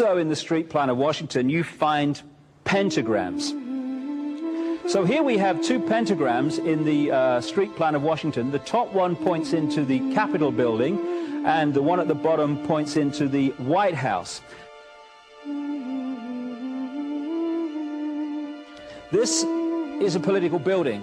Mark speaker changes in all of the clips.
Speaker 1: Also in the street plan of Washington, you find pentagrams. So here we have two pentagrams in the street plan of Washington. The top one points into the Capitol building, and the one at the bottom points into the White House. This is a political building,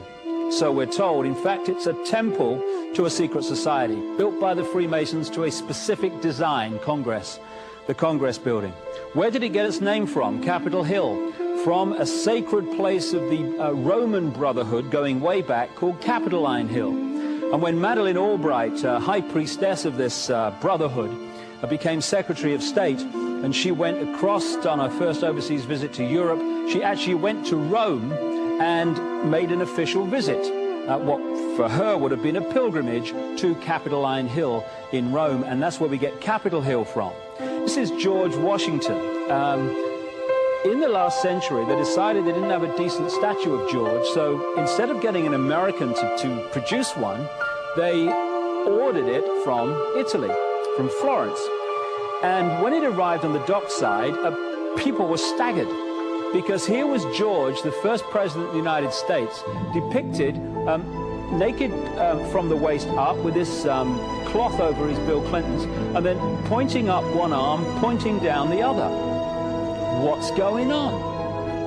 Speaker 1: so we're told. In fact, it's a temple to a secret society, built by the Freemasons to a specific design, Congress, the Congress building. Where did it get its name from? Capitol Hill, from a sacred place of the Roman Brotherhood going way back called Capitoline Hill. And when Madeleine Albright, high priestess of this brotherhood, became Secretary of State, and she went across on her first overseas visit to Europe, she actually went to Rome and made an official visit, what for her would have been a pilgrimage to Capitoline Hill in Rome, and that's where we get Capitol Hill from. This is George Washington. In the last century, they decided they didn't have a decent statue of George, so instead of getting an American to produce one, they ordered it from Italy, from Florence. And when it arrived on the dockside, people were staggered, because here was George, the first president of the United States, depicted naked from the waist up with this cloth over his Bill Clinton's, and then pointing up one arm, pointing down the other. What's going on?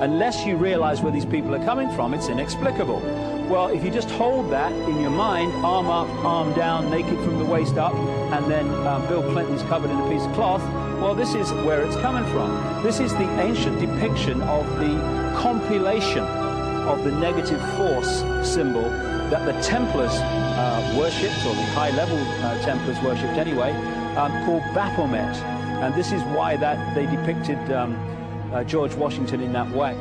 Speaker 1: Unless you realize where these people are coming from, it's inexplicable. Well, if you just hold that in your mind, arm up, arm down, naked from the waist up, and then Bill Clinton's covered in a piece of cloth, well, this is where it's coming from. This is the ancient depiction of the compilation of the negative force symbol that the Templars worshipped, or the high-level Templars worshipped anyway, called Baphomet. And this is why that they depicted George Washington in that way.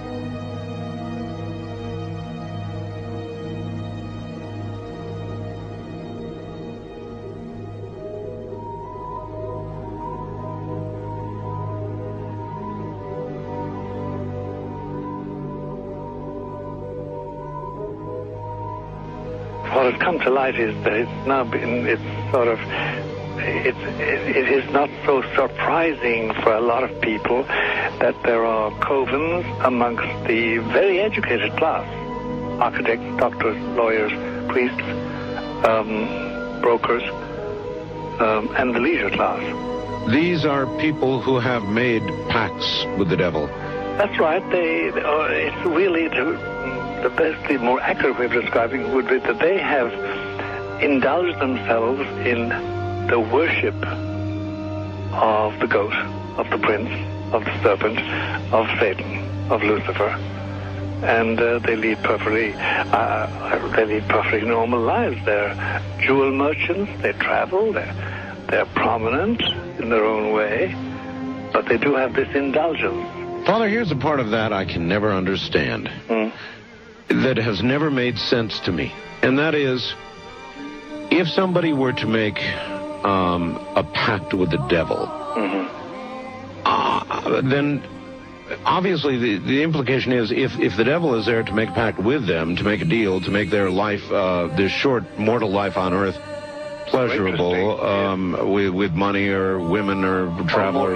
Speaker 2: What has come to light is that it's now been, it is not so surprising for a lot of people that there are covens amongst the very educated class, architects, doctors, lawyers, priests, brokers, and the leisure class.
Speaker 3: These are people who have made pacts with the devil.
Speaker 2: That's right. It's really the best, the more accurate way of describing it would be that they have indulged themselves in the worship of the goat, of the prince, of the serpent, of Satan, of Lucifer, and they lead perfectly normal lives. They're jewel merchants. They travel. They're prominent in their own way, but they do have this indulgence.
Speaker 3: Father, here's a part of that I can never understand. That has never made sense to me, and that is, if somebody were to make a pact with the devil, then obviously the implication is if the devil is there to make a pact with them, to make a deal, to make their life, this short mortal life on earth, pleasurable, with money or women or travel,
Speaker 2: or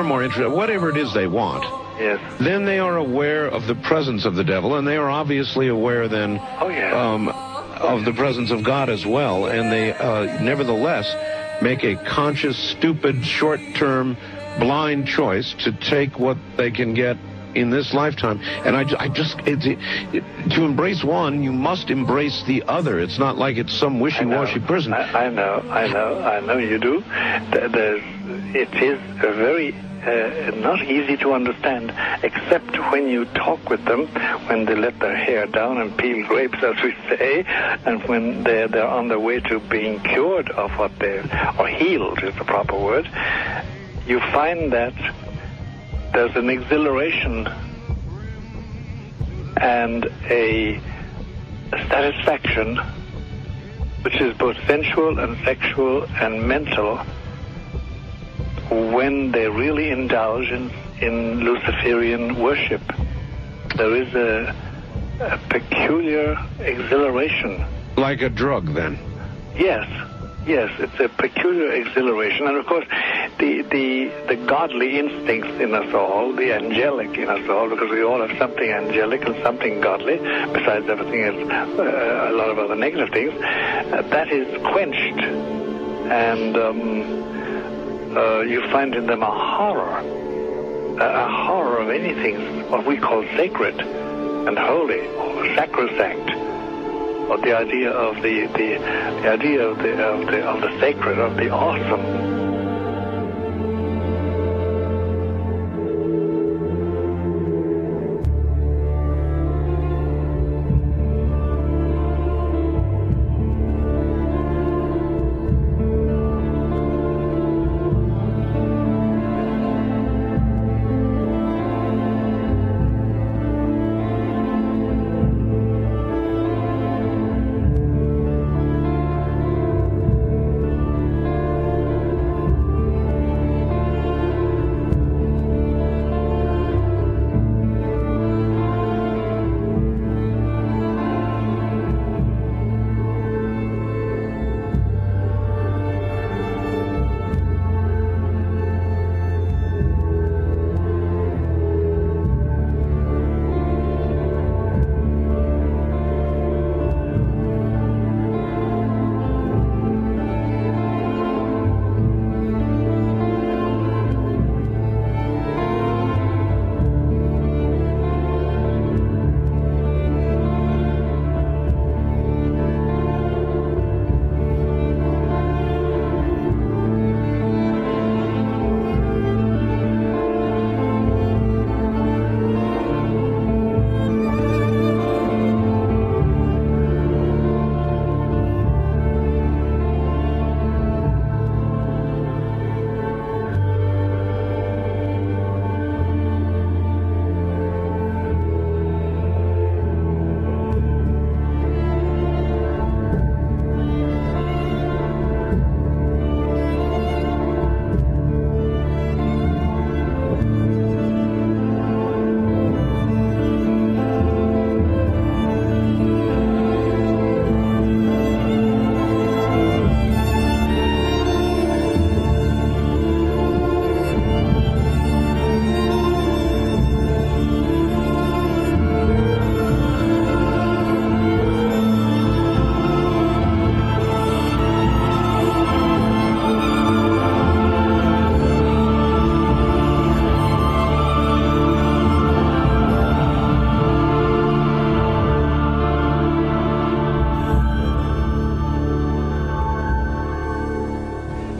Speaker 2: more interesting,
Speaker 3: whatever it is they want.
Speaker 2: Yes.
Speaker 3: Then they are aware of the presence of the devil, and they are obviously aware then of the presence of God as well, and they nevertheless make a conscious, stupid, short-term, blind choice to take what they can get in this lifetime. And to embrace one, you must embrace the other. It's not like it's some wishy-washy person.
Speaker 2: I know you do. It is a very not easy to understand, except when you talk with them, when they let their hair down and peel grapes, as we say, and when they're on their way to being cured of what or healed is the proper word. You find that there's an exhilaration and a satisfaction which is both sensual and sexual and mental when they really indulge in Luciferian worship. There is a peculiar exhilaration.
Speaker 3: Like a drug, then?
Speaker 2: Yes, it's a peculiar exhilaration. And of course, the godly instincts in us all, the angelic in us all, because we all have something angelic and something godly, besides everything else, a lot of other negative things, that is quenched. And you find in them a horror of anything, what we call sacred and holy, or sacrosanct, or the idea of the idea of the sacred, of the awesome.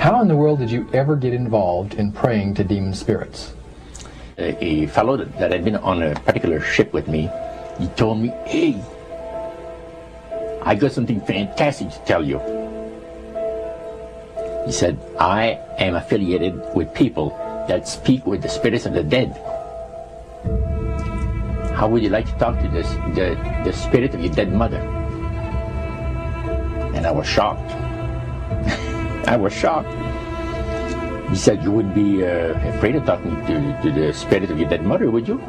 Speaker 4: How in the world did you ever get involved in praying to demon spirits?
Speaker 5: A fellow that had been on a particular ship with me, he told me, "Hey, I got something fantastic to tell you." He said, "I am affiliated with people that speak with the spirits of the dead. How would you like to talk to the spirit of your dead mother?" And I was shocked. I was shocked. He said, "You wouldn't be afraid of talking to the spirit of your dead mother, would you?"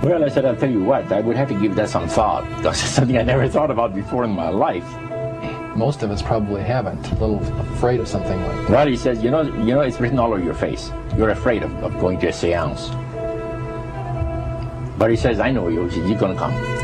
Speaker 5: Well, I said, "I'll tell you what, I would have to give that some thought, because it's something I never thought about before in my life."
Speaker 4: Most of us probably haven't. A little afraid of something like that.
Speaker 5: Well, he says, you know, it's written all over your face. You're afraid of going to a seance. But he says, "I know you. He says, you're going to come."